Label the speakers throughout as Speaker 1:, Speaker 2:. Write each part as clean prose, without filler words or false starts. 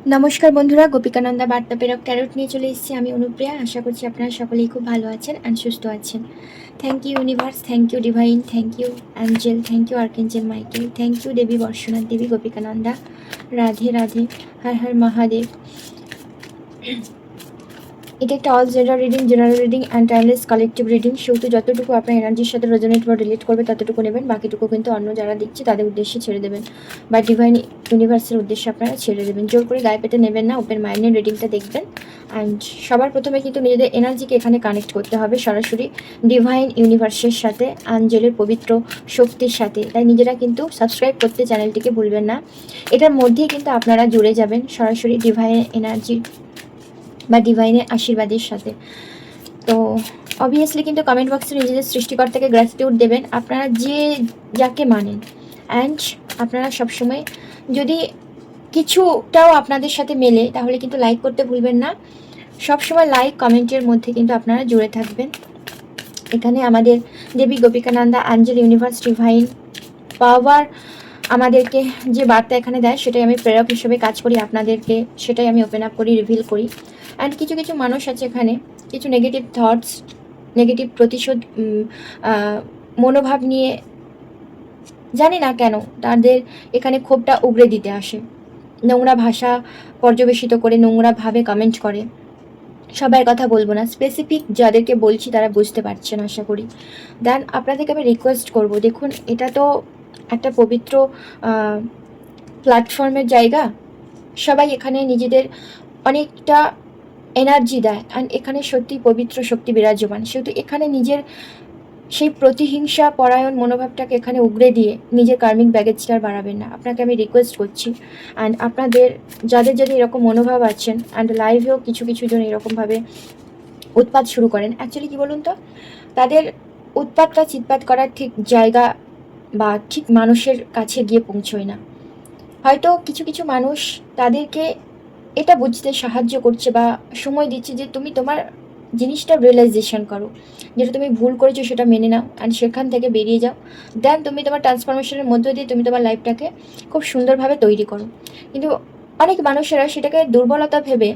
Speaker 1: নমস্কার বন্ধুরা, গোপিকানন্দা বার্তা প্রেরক ট্যারোট নিয়ে চলে এসেছি আমি অনুপ্রিয়া। আশা করছি আপনারা সকলেই খুব ভালো আছেন অ্যান্ড সুস্থ আছেন। Thank you universe, thank you divine, thank you angel, thank you archangel Michael, thank you Devi Barshanath Devi, Gopikananda, Radhe Radhe, Har Har Mahadev. এটা একটা all gender reading, general reading and timeless collective reading. সেহেতু যতটুকু আপনার এনার্জির সাথে রেজোনেট বা রিলেট করবে ততটুকু নেবেন, বাকিটুকু কিন্তু অন্য যারা দিচ্ছে তাদের উদ্দেশ্যে ছেড়ে দেবেন বা ডিভাইন ইউনিভার্সের উদ্দেশ্যে আপনারা ছেড়ে দেবেন। জোর করে গায়ে পেতে নেবেন না, ওপেন মাইন্ডের রিডিংটা দেখবেন। অ্যান্ড সবার প্রথমে কিন্তু নিজেদের এনার্জিকে এখানে কানেক্ট করতে হবে সরাসরি ডিভাইন ইউনিভার্সের সাথে, আঞ্জেলের পবিত্র শক্তির সাথে। তাই নিজেরা কিন্তু সাবস্ক্রাইব করতে চ্যানেলটিকে ভুলবেন না। এটার মধ্যেই কিন্তু আপনারা জুড়ে যাবেন সরাসরি ডিভাইন এনার্জি বা ডিভাইনের আশীর্বাদের সাথে। তো অবভিয়াসলি কিন্তু কমেন্ট বক্সে নিজেদের সৃষ্টিকর্তাকে গ্র্যাটিটিউড দেবেন আপনারা যে যাকে মানেন। অ্যান্ড আপনারা সবসময় যদি কিছুটাও আপনাদের সাথে মেলে তাহলে কিন্তু লাইক করতে ভুলবেন না। সবসময় লাইক কমেন্টের মধ্যে কিন্তু আপনারা জুড়ে থাকবেন। এখানে আমাদের দেবী গোপিকানন্দা আঞ্জেল ইউনিভার্স ডিভাইন পাওয়ার আমাদেরকে যে বার্তা এখানে দেয় সেটাই আমি প্রেরক হিসেবে কাজ করি আপনাদেরকে, সেটাই আমি ওপেন আপ করি, রিভিল করি। অ্যান্ড কিছু কিছু মানুষ আছে এখানে, কিছু নেগেটিভ থটস, নেগেটিভ প্রতিশোধ মনোভাব নিয়ে জানি না কেন তাদের এখানে ক্ষোভটা উগড়ে দিতে আসে, নোংরা ভাষা পর্যবেসিত করে নোংরাভাবে কমেন্ট করে। সবার কথা বলবো না, স্পেসিফিক যাদেরকে বলছি তারা বুঝতে পারছেন আশা করি। দেন আপনাদেরকে আমি রিকোয়েস্ট করব, দেখুন এটা তো একটা পবিত্র প্ল্যাটফর্মের জায়গা, সবাই এখানে নিজেদের অনেকটা এনার্জি দেয় অ্যান্ড এখানে সত্যি পবিত্র শক্তি বিরাজমান। সেহেতু এখানে নিজের সেই প্রতিহিংসা পরায়ণ মনোভাবটাকে এখানে উগড়ে দিয়ে নিজের কার্মিক ব্যাগেজটা আর বাড়াবেন না, আপনাকে আমি রিকোয়েস্ট করছি। অ্যান্ড আপনাদের যাদের যদি এরকম মনোভাব আছেন অ্যান্ড লাইভেও কিছু কিছু জন এরকমভাবে উৎপাত শুরু করেন, অ্যাকচুয়ালি কী বলুন তো, তাদের উৎপাতটা চিৎপাত করার ঠিক জায়গা বা ঠিক মানুষের কাছে গিয়ে পৌঁছয় না। হয়তো কিছু কিছু মানুষ তাদেরকে এটা বুঝতে সাহায্য করছে বা সময় দিচ্ছে যে তুমি তোমার জিনিসটা রিয়েলাইজেশন করো, যেটা তুমি ভুল করেছো সেটা মেনে নাও অ্যান্ড সেখান থেকে বেরিয়ে যাও। দেন তুমি তোমার ট্রান্সফরমেশনের মধ্য দিয়ে তুমি তোমার লাইফটাকে খুব সুন্দরভাবে তৈরি করো। কিন্তু অনেক মানুষেরা সেটাকে দুর্বলতা ভেবে,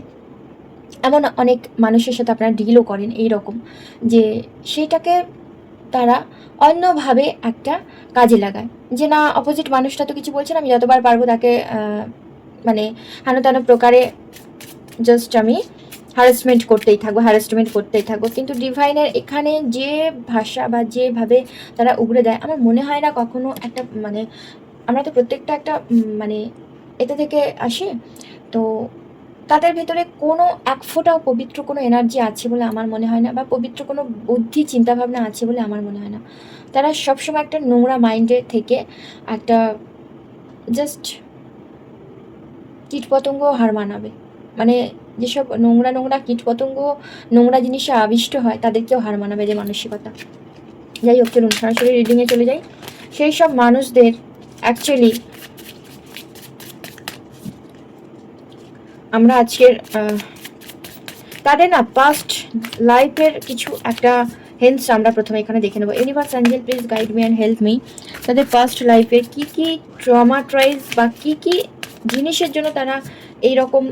Speaker 1: এমন অনেক মানুষের সাথে আপনারা ডিলও করেন এই রকম, যে সেটাকে তারা অন্যভাবে একটা কাজে লাগায়, যে না অপোজিট মানুষটা তো কিছু বলছে না, আমি যতবার পারবো তাকে মানে হেন তেন প্রকারে জাস্ট আমি হ্যারাসমেন্ট করতেই থাকবো। কিন্তু ডিভাইনের এখানে যে ভাষা বা যেভাবে তারা উগড়ে দেয়, আমার মনে হয় না কখনো একটা মানে আমরা তো প্রত্যেকটা একটা মানে এটা থেকে আসি, তো তাদের ভেতরে কোনো এক ফোঁটাও পবিত্র কোনো এনার্জি আছে বলে আমার মনে হয় না, বা পবিত্র কোনো বুদ্ধি চিন্তাভাবনা আছে বলে আমার মনে হয় না। তারা সবসময় একটা নোংরা মাইন্ডে থেকে একটা জাস্ট কীটপতঙ্গ হার মানাবে, মানে যেসব নোংরা নোংরা কীটপতঙ্গ নোংরা জিনিসে আবিষ্ট হয় তাদেরকেও হার মানাবে যে মানসিকতা। যাই হোক, চলুন সরাসরি রিডিংয়ে চলে যাই। সেই সব মানুষদের অ্যাকচুয়ালি আমরা আজকের তাদের না পাস্ট লাইফের কিছু একটা হেন্স আমরা প্রথমে এখানে দেখে নেবো। Universe Angel please guide me and help me. তাদের পাস্ট লাইফে কী কী ট্রমাটাইজ বা কী কী জিনিসের জন্য তারা এইরকম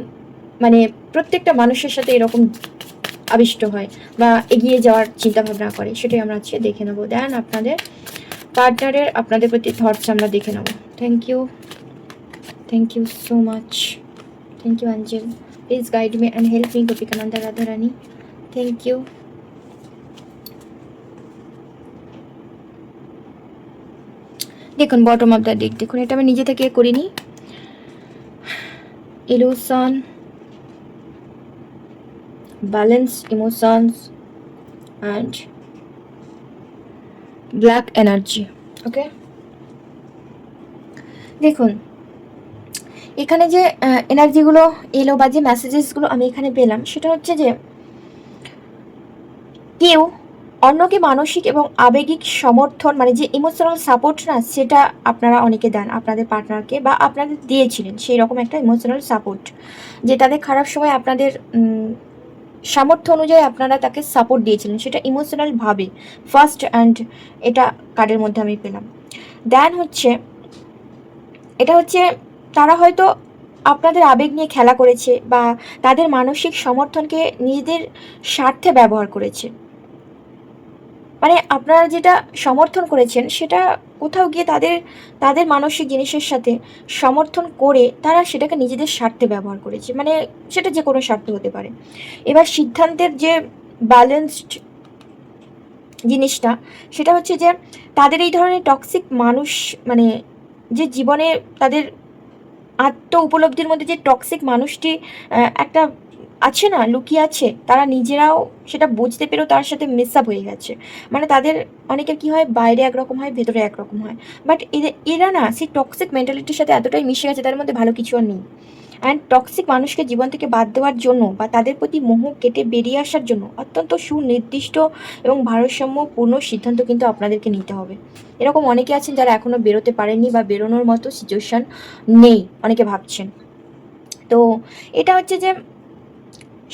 Speaker 1: মানে প্রত্যেকটা মানুষের সাথে এরকম আবিষ্ট হয় বা এগিয়ে যাওয়ার চিন্তাভাবনা করে, সেটাই আমরা আজকে দেখে নেবো। দেন আপনাদের পার্টনারের আপনাদের প্রতি থটস আমরা দেখে নেবো। Thank you so much, thank you angel, please guide me and help me, Gopikananda Radha Rani, thank you. দেখুন বটম অফ দ্য ডেক, দেখুন এটা আমি নিজে থেকে করিনি, illusion, balance, emotions and black energy. Okay, দেখুন এখানে যে এনার্জিগুলো এলো বা যে মেসেজেসগুলো আমি এখানে পেলাম, সেটা হচ্ছে যে কেউ অন্যকে মানসিক এবং আবেগিক সমর্থন, মানে যে ইমোশনাল সাপোর্ট না, সেটা আপনারা অনেকে দেন আপনাদের পার্টনারকে বা আপনাদের দিয়েছিলেন সেই রকম একটা ইমোশনাল সাপোর্ট, যে তাদের খারাপ সময় আপনাদের সামর্থ্য অনুযায়ী আপনারা তাকে সাপোর্ট দিয়েছিলেন, সেটা ইমোশনালভাবে ফার্স্ট। অ্যান্ড এটা কার্ডের মধ্যে আমি পেলাম। দেন হচ্ছে এটা হচ্ছে তারা হয়তো আপনাদের আবেগ নিয়ে খেলা করেছে বা তাদের মানসিক সমর্থনকে নিজেদের স্বার্থে ব্যবহার করেছে। মানে আপনারা যেটা সমর্থন করেছেন সেটা কোথাও গিয়ে তাদের তাদের মানসিক জিনিসের সাথে সমর্থন করে তারা সেটাকে নিজেদের স্বার্থে ব্যবহার করেছে। মানে সেটা যে কোনো স্বার্থ হতে পারে। এবার সিদ্ধান্তের যে ব্যালেন্সড জিনিসটা সেটা হচ্ছে যে তাদের এই ধরনের টক্সিক মানুষ, মানে যে জীবনে তাদের আত্ম উপলব্ধির মধ্যে যে টক্সিক মানুষটি একটা আছে না, লুকিয়ে আছে, তারা নিজেরাও সেটা বুঝতে পেরেও তার সাথে মিক্স আপ হয়ে গেছে। মানে তাদের অনেকের কি হয়, বাইরে একরকম হয়, ভেতরে একরকম হয়। বাট এরা না সেই টক্সিক মেন্টালিটির সাথে এতটাই মিশে গেছে, তার মধ্যে ভালো কিছু আর নেই। অ্যান্ড টক্সিক মানুষকে জীবন থেকে বাদ দেওয়ার জন্য বা তাদের প্রতি মোহ কেটে বেরিয়ে আসার জন্য অত্যন্ত সুনির্দিষ্ট এবং ভারসাম্যপূর্ণ সিদ্ধান্ত কিন্তু আপনাদেরকে নিতে হবে। এরকম অনেকে আছেন যারা এখনও বেরোতে পারেননি বা বেরোনোর মতো সিচুয়েশান নেই, অনেকে ভাবছেন। তো এটা হচ্ছে যে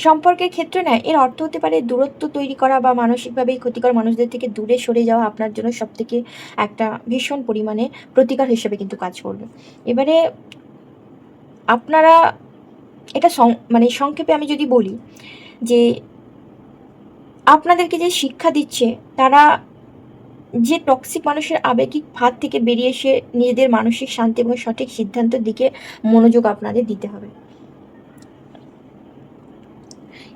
Speaker 1: সম্পর্কের ক্ষেত্রে না এর অর্থ হতে পারে দূরত্ব তৈরি করা বা মানসিকভাবে ক্ষতিকর মানুষদের থেকে দূরে সরে যাওয়া আপনার জন্য সবথেকে একটা ভীষণ পরিমাণে প্রতিকার হিসেবে কিন্তু কাজ করবে। এবারে আপনারা এটা মানে সংক্ষেপে আমি যদি বলি যে আপনাদেরকে যে শিক্ষা দিচ্ছে তারা যে টক্সিক মানুষের আবেগিক ফাঁদ থেকে বেরিয়ে এসে নিজেদের মানসিক শান্তি এবং সঠিক সিদ্ধান্তের দিকে মনোযোগ আপনাদের দিতে হবে।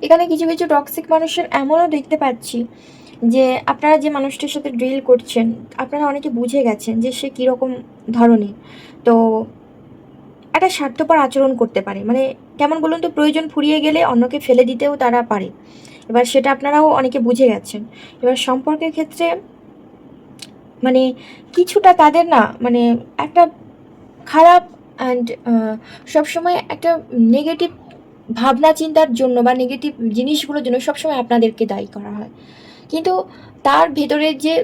Speaker 1: এখানে কিছু কিছু টক্সিক মানুষের এমনও দেখতে পাচ্ছি যে আপনারা যে মানুষটির সাথে ডিল করছেন আপনারা অনেকে বুঝে গেছেন যে সে কীরকম ধরনের। তো একটা স্বার্থপর আচরণ করতে পারে, মানে কেমন বলুন তো, প্রয়োজন ফুরিয়ে গেলে অন্যকে ফেলে দিতেও তারা পারে। এবার সেটা আপনারাও অনেকে বুঝে গেছেন। এবার সম্পর্কের ক্ষেত্রে মানে কিছুটা তাদের না মানে একটা খারাপ অ্যান্ড সবসময় একটা নেগেটিভ ভাবনা চিন্তার জন্য বা নেগেটিভ জিনিসগুলোর জন্য সবসময় আপনাদেরকে দায়ী করা হয়। কিন্তু তার ভেতরের যে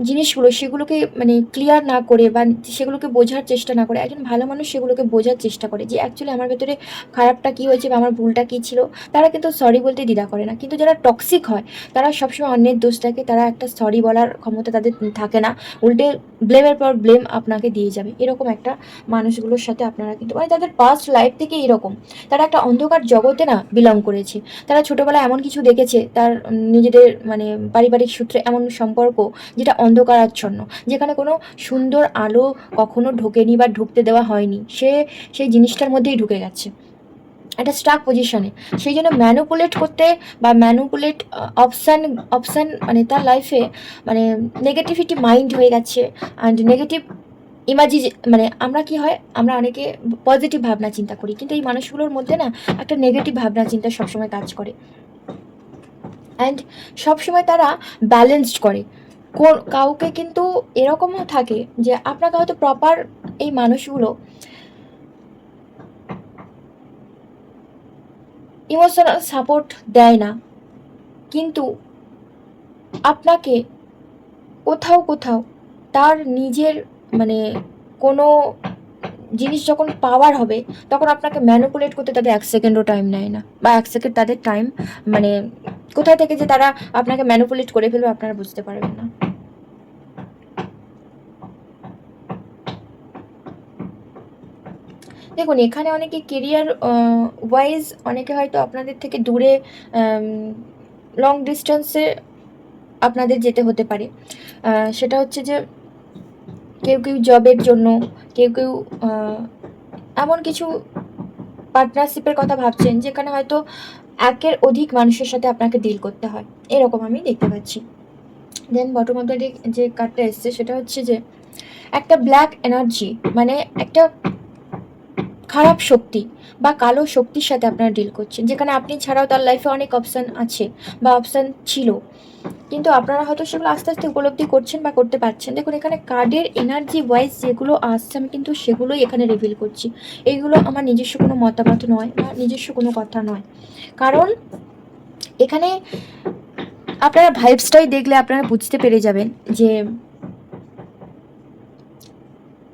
Speaker 1: জিনিসগুলো সেগুলোকে মানে ক্লিয়ার না করে বা সেগুলোকে বোঝার চেষ্টা না করে, একজন ভালো মানুষ সেগুলোকে বোঝার চেষ্টা করে যে অ্যাকচুয়ালি আমার ভেতরে খারাপটা কী হয়েছে বা আমার ভুলটা কী ছিল। তারা কিন্তু সরি বলতে দ্বিধা করে না। কিন্তু যারা টক্সিক হয় তারা সবসময় অন্যের দোষটাকে, তারা একটা সরি বলার ক্ষমতা তাদের থাকে না, উল্টে ব্লেমের পর ব্লেম আপনাকে দিয়ে যাবে। এরকম একটা মানুষগুলোর সাথে আপনারা কিন্তু মানে তাদের পাস্ট লাইফ থেকে এরকম, তারা একটা অন্ধকার জগতে না বিলং করেছে। তারা ছোটোবেলায় এমন কিছু দেখেছে, তার নিজেদের মানে পারিবারিক সূত্রে এমন সম্পর্ক যেটা অন্ধকারাচ্ছন্ন, যেখানে কোনো সুন্দর আলো কখনো ঢোকেনি বা ঢুকতে দেওয়া হয়নি, সে সেই জিনিসটার মধ্যেই ঢুকে গেছে একটা স্টাক পজিশনে। সেই জন্য ম্যানুপুলেট করতে বা ম্যানুপুলেট অপশান মানে তার লাইফে মানে নেগেটিভিটি মাইন্ড হয়ে গেছে। অ্যান্ড নেগেটিভ ইমাজি, মানে আমরা কি হয়, আমরা অনেকে পজিটিভ ভাবনা চিন্তা করি, কিন্তু এই মানুষগুলোর মধ্যে না একটা নেগেটিভ ভাবনা চিন্তা সবসময় কাজ করে। অ্যান্ড সবসময় তারা ব্যালেন্সড করে কাউকে, কিন্তু এরকমও থাকে যে আপনাকে হয়তো প্রপার এই মানুষগুলো ইমোশনাল সাপোর্ট দেয় না, কিন্তু আপনাকে কোথাও কোথাও তার নিজের মানে কোনো জিনিস যখন পাওয়ার হবে তখন আপনাকে ম্যানুপুলেট করতে তাদের 1 সেকেন্ডও টাইম নেয় না, বা 1 সেকেন্ড তাদের টাইম মানে কোথায় থেকে যে তারা আপনাকে ম্যানুপুলেট করে ফেলবে আপনারা বুঝতে পারবেন না। দেখুন এখানে অনেকে কেরিয়ার ওয়াইজ অনেকে হয়তো আপনাদের থেকে দূরে লং ডিস্টেন্সে আপনাদের যেতে হতে পারে। সেটা হচ্ছে যে কেউ কেউ জবের জন্য, কেউ কেউ এমন কিছু পার্টনারশিপের কথা ভাবছেন যেখানে হয়তো একের অধিক মানুষের সাথে আপনাকে ডিল করতে হয়, এরকম আমি দেখতে পাচ্ছি। দেন বটম অফ দ্য ডেক যে কার্ডটা এসছে সেটা হচ্ছে যে একটা ব্ল্যাক এনার্জি, মানে একটা খারাপ শক্তি বা কালো শক্তির সাথে আপনারা ডিল করছেন, যেখানে আপনি ছাড়াও তার লাইফে অনেক অপশান আছে বা অপশান ছিল, কিন্তু আপনারা হয়তো সেগুলো আস্তে আস্তে উপলব্ধি করছেন বা করতে পারছেন। দেখুন এখানে কার্ডের এনার্জি ওয়াইজ যেগুলো আসছে আমি কিন্তু সেগুলোই এখানে রিভিল করছি। এইগুলো আমার নিজস্ব কোনো মতামত নয় বা নিজস্ব কোনো কথা নয়, কারণ এখানে আপনারা ভাইবসটাই দেখলে আপনারা বুঝতে পেরে যাবেন যে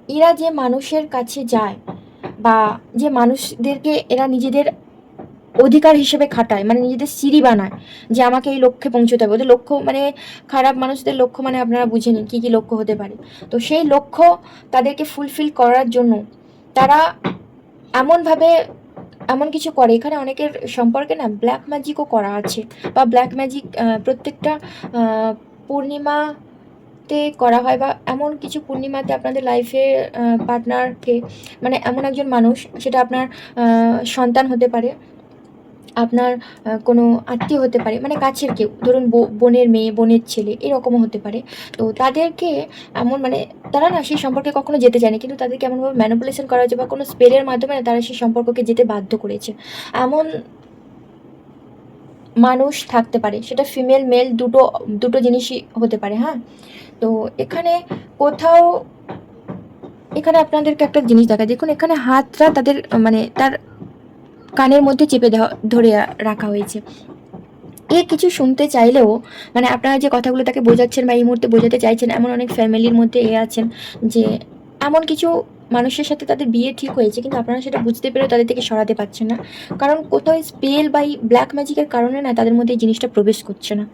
Speaker 1: এরা যে মানুষের কাছে যায় বা যে মানুষদেরকে এরা নিজেদের অধিকার হিসেবে খাটায়, মানে নিজেদের সিঁড়ি বানায় যে আমাকে এই লক্ষ্যে পৌঁছতে হবে। ওদের লক্ষ্য মানে খারাপ মানুষদের লক্ষ্য মানে আপনারা বুঝে নিন কী কী লক্ষ্য হতে পারে। তো সেই লক্ষ্য তাদেরকে ফুলফিল করার জন্য তারা এমনভাবে এমন কিছু করে, এখানে অনেকের সম্পর্কে না ব্ল্যাক ম্যাজিকও করা আছে, বা ব্ল্যাক ম্যাজিক প্রত্যেকটা পূর্ণিমাতে করা হয়, বা এমন কিছু পূর্ণিমাতে আপনাদের লাইফে পার্টনারকে, মানে এমন একজন মানুষ, সেটা আপনার সন্তান হতে পারে, আপনার কোনো আত্মীয় হতে পারে, মানে কাছের কেউ, ধরুন বোনের মেয়ে, বোনের ছেলে, এরকমও হতে পারে। তো তাদেরকে এমন, মানে তারা না সেই সম্পর্কে কখনো যেতে চায়নি, কিন্তু তাদেরকে এমনভাবে ম্যানিপুলেশন করা হয়েছে, বা কোনো স্পেলের মাধ্যমে না তারা সেই সম্পর্ককে যেতে বাধ্য করেছে। এমন মানুষ থাকতে পারে, সেটা ফিমেল মেল দুটো দুটো জিনিসই হতে পারে। হ্যাঁ, তো এখানে কোথাও, এখানে আপনাদেরকে একটা জিনিস দেখা, দেখুন এখানে হাতটা তাদের, মানে তার কানের মধ্যে চেপে দেওয়া, ধরে রাখা হয়েছে। এ কিছু শুনতে চাইলেও, মানে আপনারা যে কথাগুলো তাকে বোঝাচ্ছেন বা এই মুহূর্তে বোঝাতে চাইছেন, এমন অনেক ফ্যামিলির মধ্যে আছেন যে এমন কিছু মানুষের সাথে তাদের বিয়ে ঠিক হয়েছে, কিন্তু আপনারা সেটা বুঝতে পেরেও তাদের থেকে সরাতে পারছেন না, কারণ কোথাও স্পেল বা এই ব্ল্যাক ম্যাজিকের কারণে না তাদের মধ্যে এই জিনিসটা প্রবেশ করছে না।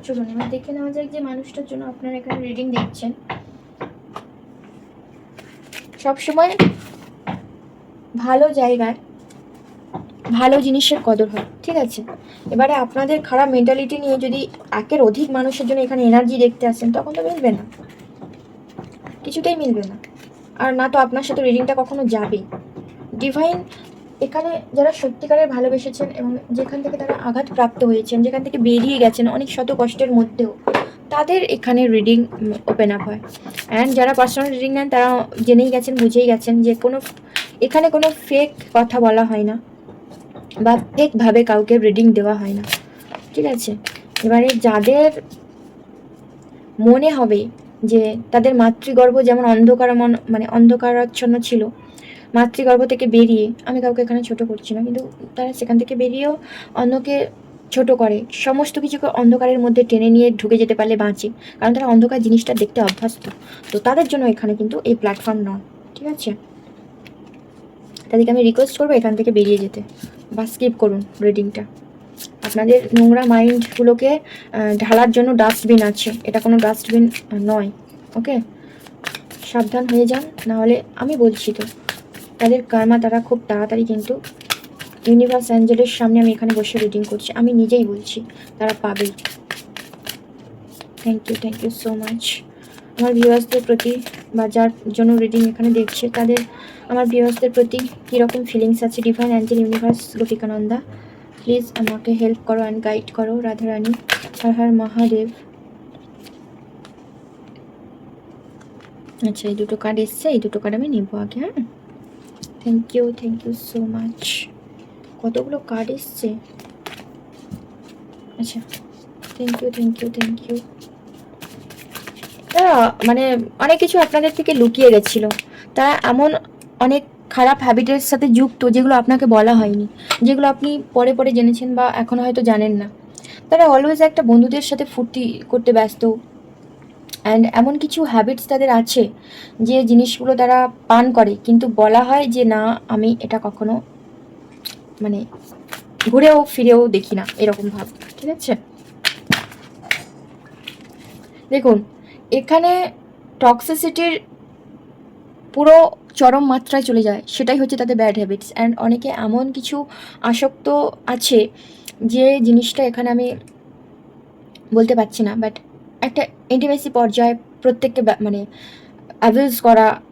Speaker 1: চলুন এবার দেখে নেওয়া যাক যে মানুষটার জন্য আপনারা এখানে রিডিং দেখছেন। সবসময় ভালো জায়গায় ভালো জিনিসের কদর হয়, ঠিক আছে? এবারে আপনাদের খারাপ মেন্টালিটি নিয়ে যদি একের অধিক মানুষের জন্য এখানে এনার্জি দেখতে আসেন, তখন তো মিলবে না, কিছুতেই মিলবে না। আর না তো আপনার সাথে রিডিংটা কখনো যাবে। ডিভাইন এখানে যারা সত্যিকারের ভালোবেসেছেন এবং যেখান থেকে তারা আঘাতপ্রাপ্ত হয়েছেন, যেখান থেকে বেরিয়ে গেছেন অনেক শত কষ্টের মধ্যেও, তাদের এখানে রিডিং ওপেন আপ হয়। অ্যান্ড যারা পার্সোনাল রিডিং নেন তারা জেনেই গেছেন, বুঝেই গেছেন যে এখানে কোনো ফেক কথা বলা হয় না, বা ফেকভাবে কাউকে রিডিং দেওয়া হয় না, ঠিক আছে? এবারে যাদের মনে হবে যে তাদের মাতৃগর্ভ যেমন মানে অন্ধকারাচ্ছন্ন ছিল, মাতৃগর্ভ থেকে বেরিয়ে, আমি কাউকে এখানে ছোট করছি না, কিন্তু তারা সেখান থেকে বেরিয়েও অন্যকে ছোট করে, সমস্ত কিছুকে অন্ধকারের মধ্যে টেনে নিয়ে ঢুকে যেতে পারলে বাঁচে, কারণ তারা অন্ধকার জিনিসটা দেখতে অভ্যস্ত। তো তাদের জন্য এখানে কিন্তু এই প্ল্যাটফর্ম নয়, ঠিক আছে? তাদেরকে আমি রিকোয়েস্ট করবো এখান থেকে বেরিয়ে যেতে, বা স্কিপ করুন রিডিংটা। আপনাদের নোংরা মাইন্ডগুলোকে ঢালার জন্য ডাস্টবিন আছে, এটা কোনো ডাস্টবিন নয়, ওকে? সাবধান হয়ে যান, নাহলে আমি বলছি তো তাদের কার্মা তারা খুব তাড়াতাড়ি, কিন্তু ইউনিভার্স অ্যাঞ্জেলের সামনে আমি এখানে বসে রিডিং করছি, আমি নিজেই বলছি তারা পাবেই। Thank you so much. আমার ভিউয়ার্সদের প্রতি, বা যার জন্য রিডিং এখানে দেখছে, তাদের, আমার ভিউয়ার্সদের প্রতি কীরকম ফিলিংস আছে? ডিভাইন অ্যাঞ্জেল, ইউনিভার্স, গোপিকানন্দা, প্লিজ আমাকে হেল্প করো অ্যান্ড গাইড করো। রাধারানী, হর হর মহাদেব। আচ্ছা, এই দুটো কার্ড এসছে, এই দুটো কার্ড আমি নেব আগে। হ্যাঁ, থ্যাংক ইউ সো মাচ। কতগুলো কার্ড এসছে। আচ্ছা, থ্যাংক ইউ। তারা মানে অনেক কিছু আপনাদের থেকে লুকিয়ে গেছিলো, তারা এমন অনেক খারাপ হ্যাবিটের সাথে যুক্ত যেগুলো আপনাকে বলা হয়নি, যেগুলো আপনি পরে পরে জেনেছেন বা এখনও হয়তো জানেন না। তারা অলওয়েজ একটা বন্ধুদের সাথে ফুর্তি করতে ব্যস্ত, অ্যান্ড এমন কিছু হ্যাবিটস তাদের আছে যে জিনিসগুলো তারা পান করে, কিন্তু বলা হয় যে না, আমি এটা কখনো মানে ঘুরেও ফিরেও দেখি না, এরকম ভাব, ঠিক আছে? দেখুন এখানে টক্সিসিটির পুরো চরম মাত্রায় চলে যায়, সেটাই হচ্ছে তাদের ব্যাড হ্যাবিটস। অ্যান্ড অনেকে এমন কিছু আসক্ত আছে যে জিনিসটা এখানে আমি বলতে পারছি না, বাট একটা ইন্টিমেসি পর্যায়ে প্রত্যেককে মানে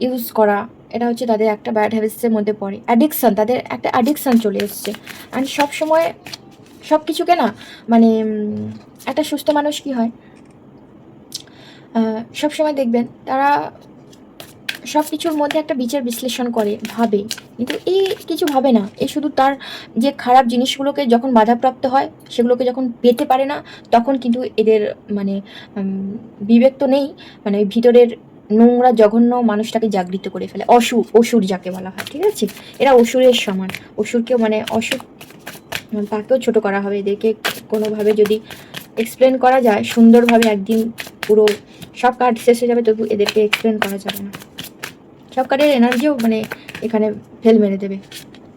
Speaker 1: ইউজ করা, এটা হচ্ছে তাদের একটা ব্যাড হ্যাবিটসের মধ্যে পড়ে। অ্যাডিকশান, তাদের একটা অ্যাডিকশান চলে এসছে। অ্যান্ড সবসময় সব কিছুকে না, মানে একটা সুস্থ মানুষ কী হয়, সবসময় দেখবেন তারা সব কিছুর মধ্যে একটা বিচার বিশ্লেষণ করে, ভাবে, কিন্তু এই কিছু ভাবে না। এই শুধু তার যে খারাপ জিনিসগুলোকে যখন বাধাপ্রাপ্ত হয়, সেগুলোকে যখন পেতে পারে না, তখন কিন্তু এদের মানে বিবেক তো নেই, মানে ভিতরের নোংরা জঘন্য মানুষটাকে জাগৃত করে ফেলে। অসুর যাকে বলা হয়, ঠিক আছে? এরা অসুরের সমান। অসুরকেও, মানে অসুর, তাকেও ছোট করা হবে। এদেরকে কোনোভাবে যদি এক্সপ্লেন করা যায় সুন্দরভাবে, একদিন পুরো সব কার্ড শেষ হয়ে যাবে, তবু এদেরকে এক্সপ্লেন করা যাবে না। সব কার্ডের এনার্জিও মানে এখানে ফেল মেরে দেবে।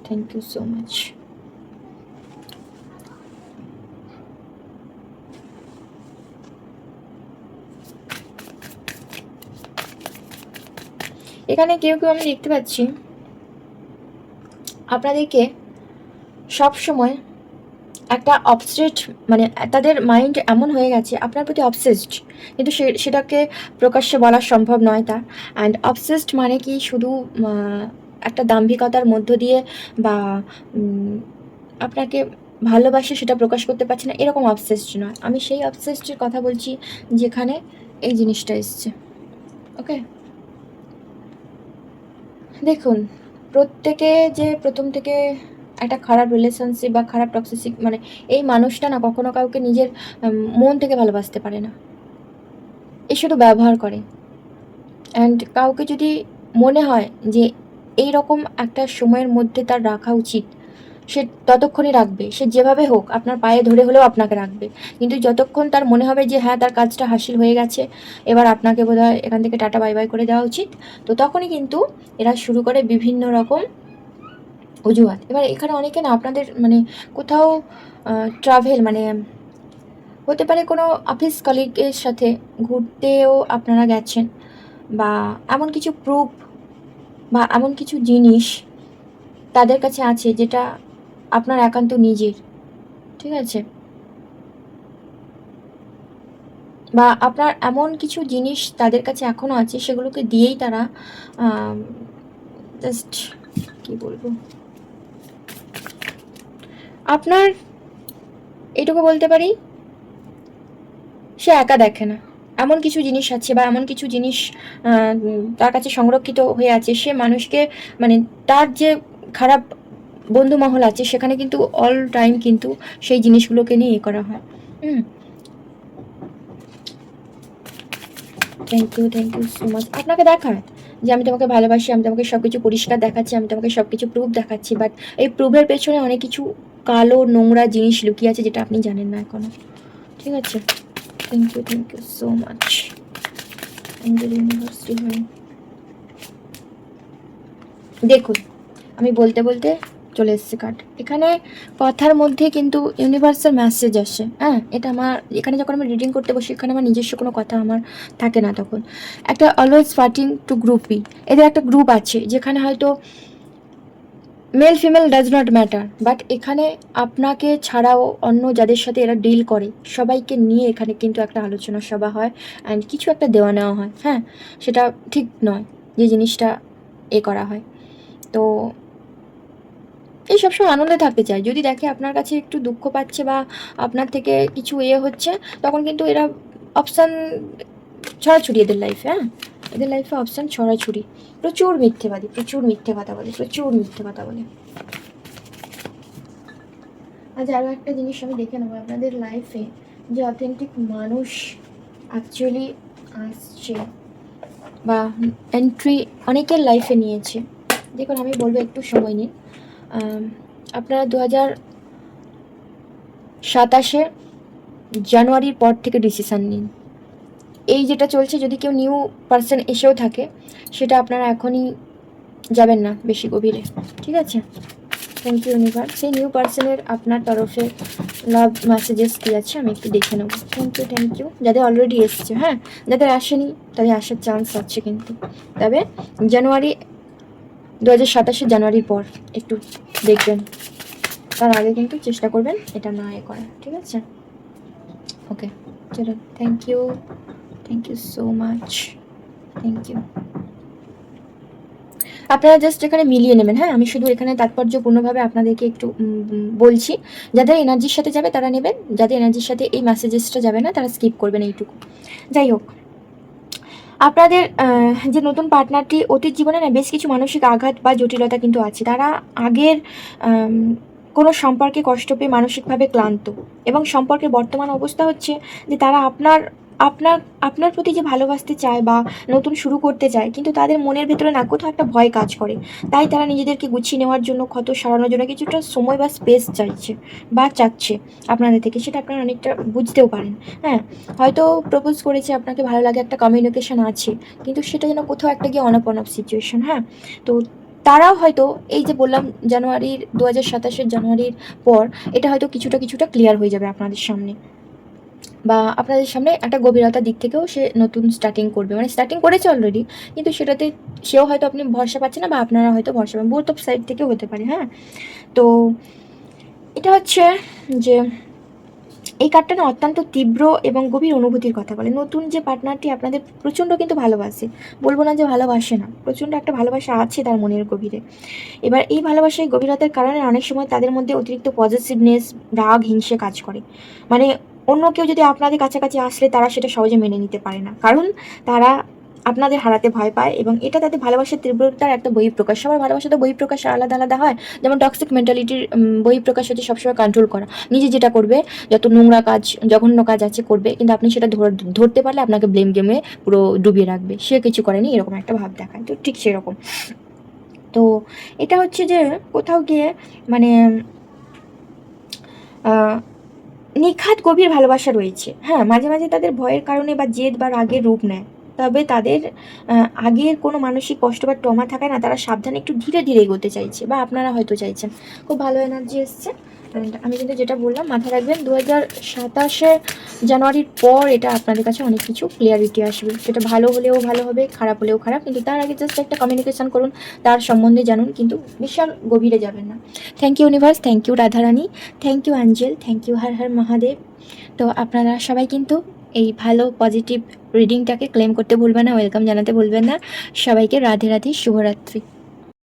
Speaker 1: Thank you so much. এখানে কেউ কেউ আমি দেখতে পাচ্ছি আপনাদেরকে সব সময় একটা অবসেসড, মানে তাদের মাইন্ড এমন হয়ে গেছে আপনার প্রতি অবসেসড, কিন্তু সেটাকে প্রকাশ্যে বলা সম্ভব নয় তার। অ্যান্ড অবসেসড মানে কি শুধু একটা দাম্ভিকতার মধ্য দিয়ে বা আপনাকে ভালোবাসে সেটা প্রকাশ করতে পারছে না, এরকম অবসেসড নয়। আমি সেই অবসেসডের কথা বলছি যেখানে এই জিনিসটা এসছে। ওকে, দেখুন, প্রত্যেকে যে প্রথম থেকে একটা খারাপ রিলেশনশিপ বা খারাপ টক্সিসিক, মানে এই মানুষটা না কখনো কাউকে নিজের মন থেকে ভালোবাসতে পারে না, এ শুধু ব্যবহার করে। অ্যান্ড কাউকে যদি মনে হয় যে এই রকম একটা সময়ের মধ্যে তার রাখা উচিত, সে ততক্ষণই রাখবে, সে যেভাবে হোক আপনার পায়ে ধরে হলেও আপনাকে রাখবে। কিন্তু যতক্ষণ তার মনে হবে যে হ্যাঁ তার কাজটা হাসিল হয়ে গেছে, এবার আপনাকে বোধহয় এখান থেকে টাটা বাই বাই করে দেওয়া উচিত, তো তখনই কিন্তু এরা শুরু করে বিভিন্ন রকম অজুহাত। এবার এখানে অনেকে না আপনাদের মানে কোথাও ট্রাভেল, মানে হতে পারে কোনো অফিস কলিগের সাথে ঘুরতেও আপনারা গেছেন, বা এমন কিছু প্রুফ বা এমন কিছু জিনিস তাদের কাছে আছে যেটা আপনার একান্ত নিজের, ঠিক আছে, বা আপনার এমন কিছু জিনিস তাদের কাছে এখনও আছে, সেগুলোকে দিয়েই তারা জাস্ট কি বলবো, আপনার এইটুকু বলতে পারি সে একা দেখে না। এমন কিছু জিনিস আছে বা এমন কিছু জিনিস তার কাছে সংরক্ষিত হয়ে আছে, সে মানুষকে, মানে তার যে খারাপ বন্ধু মহল আছে সেখানে কিন্তু অল টাইম কিন্তু সেই জিনিসগুলোকে নিয়ে এ করা হয়। Thank you so much. আপনাকে দেখায় যে আমি তোমাকে ভালোবাসি, আমি তোমাকে সব কিছু পরিষ্কার দেখাচ্ছি, আমি তোমাকে সব কিছু প্রুফ দেখাচ্ছি, বাট এই প্রুফের পেছনে অনেক কিছু কালো নোংরা জিনিস লুকিয়ে আছে যেটা আপনি জানেন না এখনো, ঠিক আছে। Thank you so much. Angel university হয়, দেখুন আমি বলতে বলতে চলে এসছে কার্ড। এখানে কথার মধ্যে কিন্তু ইউনিভার্সাল মেসেজ আসে। হ্যাঁ, এটা আমার এখানে যখন আমি রিডিং করতে বসি, এখানে আমার নিজস্ব কোনো কথা আমার থাকে না, তখন একটা অলওয়েজ ফাইটিং টু গ্রুপই, এদের একটা গ্রুপ আছে যেখানে হয়তো male female does not matter, but এখানে আপনাকে ছাড়াও অন্য যাদের সাথে এরা ডিল করে সবাইকে নিয়ে এখানে কিন্তু একটা আলোচনা সভা হয়, অ্যান্ড কিছু একটা দেওয়া নেওয়া হয়। হ্যাঁ, সেটা ঠিক নয় যে জিনিসটা এ করা হয়। তো এই সবসময় আনন্দে থাকতে চায়, যদি দেখে আপনার কাছে একটু দুঃখ পাচ্ছে বা আপনার থেকে কিছু হচ্ছে, তখন কিন্তু এরা অপশান ছড়াছড়ি এদের লাইফে। হ্যাঁ, এদের লাইফে অপশান ছড়াছড়ি, প্রচুর মিথ্যেবাদী, প্রচুর মিথ্যে কথা বলে, প্রচুর মিথ্যে কথা বলে। আজ আরও একটা জিনিস আমি দেখে নেবো আপনাদের লাইফে যে অথেন্টিক মানুষ অ্যাকচুয়ালি আসছে বা এন্ট্রি অনেকের লাইফে নিয়েছে। দেখুন আমি বলবো একটু সময় নিন। আপনারা 2027 জানুয়ারির পর থেকে ডিসিশান নিন। এই যেটা চলছে, যদি কেউ নিউ পার্সন এসেও থাকে সেটা আপনারা এখনই যাবেন না বেশি গভীরে, ঠিক আছে। Thank you universe. সেই নিউ পার্সনের আপনার তরফে লাভ মেসেজেস কী আছে আমি একটু দেখে নেব। থ্যাংক ইউ যাদের অলরেডি এসছে। হ্যাঁ, যাদের আসেনি তাদের আসার চান্স আছে, কিন্তু তবে জানুয়ারি 2027 জানুয়ারির পর একটু দেখবেন, তার আগে কিন্তু চেষ্টা করবেন এটা না এ করার, ঠিক আছে। ওকে, চলো, thank you so much, thank you. আপনারা জাস্ট এখানে মিলিয়ে নেবেন। হ্যাঁ, আমি শুধু এখানে তাৎপর্যপূর্ণভাবে আপনাদেরকে একটু বলছি, যাদের এনার্জির সাথে যাবে তারা নেবেন, যাদের এনার্জির সাথে এই মেসেজেসটা যাবে না তারা স্কিপ করবেন, এইটুকু। যাই হোক, আপনাদের যে নতুন পার্টনারটি অতীত জীবনে না বেশ কিছু মানসিক আঘাত বা জটিলতা কিন্তু আছে। তারা আগের কোনো সম্পর্কে কষ্ট পেয়ে মানসিকভাবে ক্লান্ত, এবং সম্পর্কের বর্তমান অবস্থা হচ্ছে যে তারা আপনার আপনার আপনার প্রতি যে ভালোবাসতে চায় বা নতুন শুরু করতে চায়, কিন্তু তাদের মনের ভেতরে না কোথাও একটা ভয় কাজ করে, তাই তারা নিজেদেরকে গুছিয়ে নেওয়ার জন্য, ক্ষত সারানোর জন্য কিছুটা সময় বা স্পেস চাইছে বা চাচ্ছে আপনাদের থেকে, সেটা আপনারা অনেকটা বুঝতেও পারেন। হ্যাঁ, হয়তো প্রপোজ করেছে, আপনাকে ভালো লাগে, একটা কমিউনিকেশন আছে, কিন্তু সেটা যেন কোথাও একটা গিয়ে অন অফ সিচুয়েশন। হ্যাঁ, তো তারাও হয়তো এই যে বললাম জানুয়ারির 2027 জানুয়ারির পর এটা হয়তো কিছুটা ক্লিয়ার হয়ে যাবে আপনাদের সামনে। বা আপনাদের সামনে একটা গভীরতার দিক থেকেও সে নতুন স্টার্টিং করবে, মানে স্টার্টিং করেছে অলরেডি, কিন্তু সেটাতে সেও হয়তো আপনি ভরসা পাচ্ছেন না বা আপনারা হয়তো ভরসা পাবেন, বোথ অফ সাইড থেকেও হতে পারে। হ্যাঁ, তো এটা হচ্ছে যে এই কার্ডটা না অত্যন্ত তীব্র এবং গভীর অনুভূতির কথা বলে। নতুন যে পার্টনারটি আপনাদের প্রচণ্ড কিন্তু ভালোবাসে, বলবো না যে ভালোবাসে না, প্রচণ্ড একটা ভালোবাসা আছে তার মনের গভীরে। এবার এই ভালোবাসায় গভীরতার কারণে অনেক সময় তাদের মধ্যে অতিরিক্ত পজিটিভনেস, রাগ, হিংসে কাজ করে। মানে অন্য কেউ যদি আপনাদের কাছাকাছি আসলে তারা সেটা সহজে মেনে নিতে পারে না, কারণ তারা আপনাদের হারাতে ভয় পায় এবং এটা তাদের ভালোবাসার তীব্রতার একটা বহিঃপ্রকাশ। সবার ভালোবাসা তো বহিঃপ্রকাশ আলাদা আলাদা হয়। যেমন টক্সিক মেন্টালিটির বহিঃপ্রকাশ হচ্ছে সবসময় কন্ট্রোল করা, নিজে যেটা করবে, যত নোংরা কাজ, জঘন্য কাজ আছে করবে, কিন্তু আপনি সেটা ধরতে পারলে আপনাকে ব্লেম গেমে পুরো ডুবিয়ে রাখবে, সে কিছু করেনি এরকম একটা ভাব দেখায়। তো ঠিক সেরকম। তো এটা হচ্ছে যে কোথাও গিয়ে মানে নিখাদ গভীর ভালোবাসা রয়েছে। হ্যাঁ, মাঝে মাঝে তাদের ভয়ের কারণে বা জেদ বা রাগের রূপ নেয়। তবে তাদের আগের কোনো মানসিক কষ্ট বা ট্রমা থাকায় না, তারা সাবধানে একটু ধীরে ধীরে এগোতে চাইছে, বা আপনারা হয়তো চাইছেন। খুব ভালো এনার্জি এসছে। অ্যান্ড আমি কিন্তু যেটা বললাম মাথায় রাখবেন, 2027 জানুয়ারির পর এটা আপনাদের কাছে অনেক কিছু ক্লিয়ারিটি আসবে। সেটা ভালো হলেও ভালো হবে, খারাপ হলেও খারাপ, কিন্তু তার আগে জাস্ট একটা কমিউনিকেশন করুন, তার সম্বন্ধে জানুন, কিন্তু বিশাল গভীরে যাবেন না। Thank you universe, thank you Radharani, thank you angel, thank you Har Har Mahadev. তো আপনারা সবাই কিন্তু এই ভালো পজিটিভ রিডিংটাকে ক্লেম করতে ভুলবেন না, ওয়েলকাম জানাতে ভুলবেন না। সবাইকে রাধে রাধে, শুভরাত্রি।